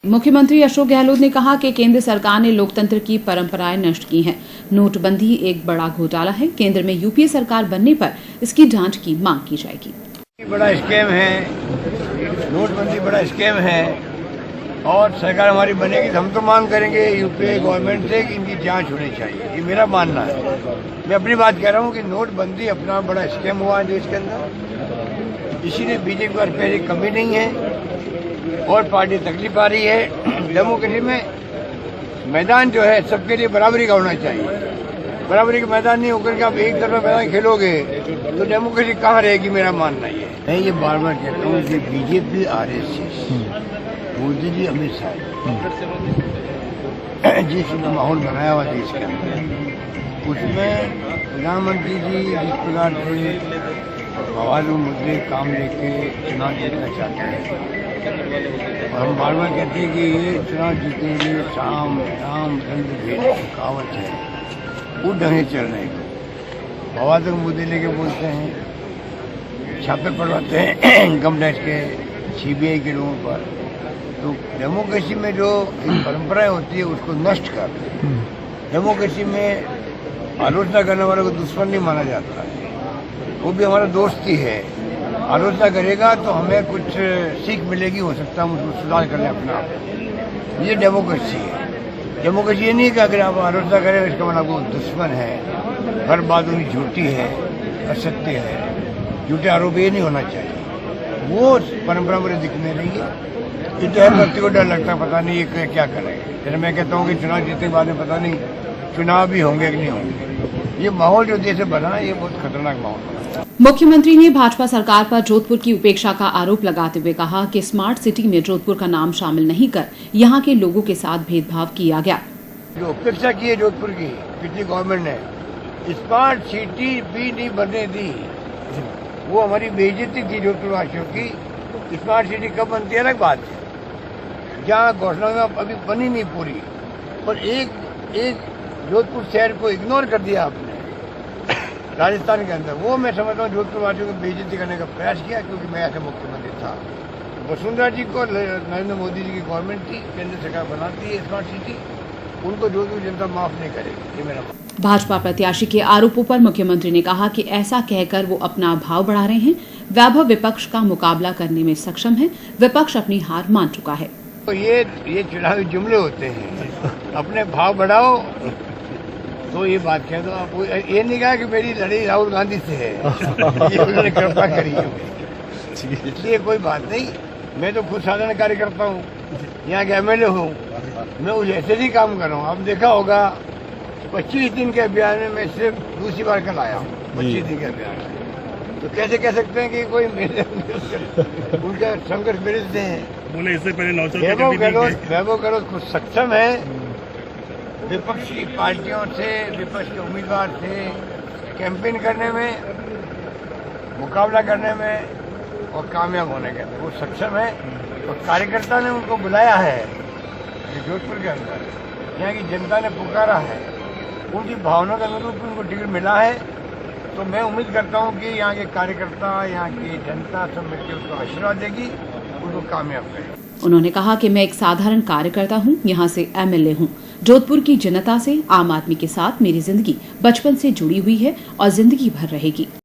मुख्यमंत्री अशोक गहलोत ने कहा कि केंद्र सरकार ने लोकतंत्र की परंपराएं नष्ट की हैं। नोटबंदी एक बड़ा घोटाला है। केंद्र में यूपीए सरकार बनने पर इसकी जांच की मांग की जाएगी। बड़ा स्कैम है, नोटबंदी बड़ा स्कैम है और सरकार हमारी बनेगी तो हम तो मांग करेंगे यूपीए गवर्नमेंट से कि इनकी जांच होनी चाहिए। ये मेरा मानना है। मैं अपनी बात कह रहा हूँ कि नोटबंदी अपना बड़ा स्कैम हुआ है देश के अंदर, इसीलिए बीजेपी पर पैसे कमी नहीं है और पार्टी तकलीफ आ रही है। डेमोक्रेसी में मैदान जो है सबके लिए बराबरी का होना चाहिए। बराबरी का मैदान नहीं होकर के आप एक तरफ मैदान खेलोगे तो डेमोक्रेसी कहाँ रहेगी, मेरा मानना ये है। मैं ये बार बार कहता हूँ कि बीजेपी आरएसएस मोदी जी अमित शाह जिस माहौल बनाया हुआ देश के अंदर, उसमें प्रधानमंत्री जी जिस प्रकार से बवालों मुद्दे काम लेके चुनाव जीतना चाहते हैं और हम बार बार कहते हैं कि ये चुनाव जीतने के लिए शाम शाम दंड भेद कहावत है, वो ढंगे चल रहे हैं। बवालों मुद्दे लेके बोलते हैं, छापे पड़वाते हैं इनकम टैक्स के, सीबीआई के लोगों पर। तो डेमोक्रेसी में जो परंपराएं होती है उसको नष्ट करते हैं। डेमोक्रेसी में आलोचना करने वालों को दुश्मन नहीं माना जाता है, वो भी हमारा दोस्त ही है। आलोचना करेगा तो हमें कुछ सीख मिलेगी, हो सकता है हम उसको सुधार कर लें अपना आप। ये डेमोक्रेसी है। डेमोक्रेसी ये नहीं कि अगर आप आलोचना करें इसका मतलब वो दुश्मन है, हर बात उनकी झूठी है, असत्य है, झूठे आरोप ये नहीं होना चाहिए। वो परंपरा मुझे दिखने रही है। ये तो हर व्यक्ति को डर लगता है, पता नहीं ये क्या करेंगे। फिर मैं कहता हूँ कि चुनाव जीतने के बाद में पता नहीं चुनाव भी होंगे कि नहीं होंगे। ये माहौल जो देश में बना है ये बहुत खतरनाक माहौल है। मुख्यमंत्री ने भाजपा सरकार पर जोधपुर की उपेक्षा का आरोप लगाते हुए कहा कि स्मार्ट सिटी में जोधपुर का नाम शामिल नहीं कर यहां के लोगों के साथ भेदभाव किया गया। जो उपेक्षा की है जोधपुर की पिछली गवर्नमेंट ने, स्मार्ट सिटी भी नहीं बनने दी। वो हमारी बेइज्जती थी जोधपुर वासियों की। स्मार्ट सिटी कब बनती है अलग बात है, जहाँ घोषणा में अभी बनी नहीं पूरी, पर एक जोधपुर शहर को इग्नोर कर दिया आपने राजस्थान के अंदर। वो मैं समझता हूँ जोधपुर वासियों को बेइज्जती करने का प्रयास किया, क्योंकि मैं ऐसे मुख्यमंत्री था। वसुंधरा जी को नरेंद्र मोदी जी की गवर्नमेंट थी, केंद्र सरकार बनाती है स्मार्ट सिटी, उनको जोधपुर जनता माफ नहीं करेगी, ये मेरा। भाजपा प्रत्याशी के आरोपों पर मुख्यमंत्री ने कहा कि ऐसा कहकर वो अपना भाव बढ़ा रहे हैं। वैभव विपक्ष का मुकाबला करने में सक्षम है। विपक्ष अपनी हार मान चुका है। तो ये चुनावी जुमले होते हैं, अपने भाव बढ़ाओ तो ये बात कह दो। आप ये नहीं कहा कि मेरी लड़ाई राहुल गांधी से है, ये उन्होंने कृपा करी है, इसलिए कोई बात नहीं। मैं तो खुद साधारण कार्यकर्ता हूँ, यहाँ के एमएलए हूँ, मैं उस ऐसे ही काम कर रहा हूँ। अब देखा होगा 25 दिन के अभियान में मैं सिर्फ दूसरी बार कल आया हूँ। 25 दिन के अभियान में तो कैसे कह सकते हैं कि कोई मेरे उनका संघर्ष मेरे से है। बोले इससे पहले वैभव गहलोत कुछ सक्षम है विपक्षी पार्टियों से, विपक्ष के उम्मीदवार से कैंपेन करने में, मुकाबला करने में और कामयाब होने के अंदर वो सक्षम है। और कार्यकर्ता ने उनको बुलाया है जोधपुर के अंदर, यहाँ की जनता ने पुकारा है, उनकी भावनाओं के अनुरूप उनको टिकट मिला है। तो मैं उम्मीद करता हूँ कि यहाँ के कार्यकर्ता, यहाँ की जनता सब मिलकर उसको आशीर्वाद देगी, उनको कामयाब करेगी। उन्होंने कहा कि मैं एक साधारण कार्यकर्ता हूं, यहां से एमएलए हूं। जोधपुर की जनता से, आम आदमी के साथ मेरी जिंदगी बचपन से जुड़ी हुई है और जिंदगी भर रहेगी।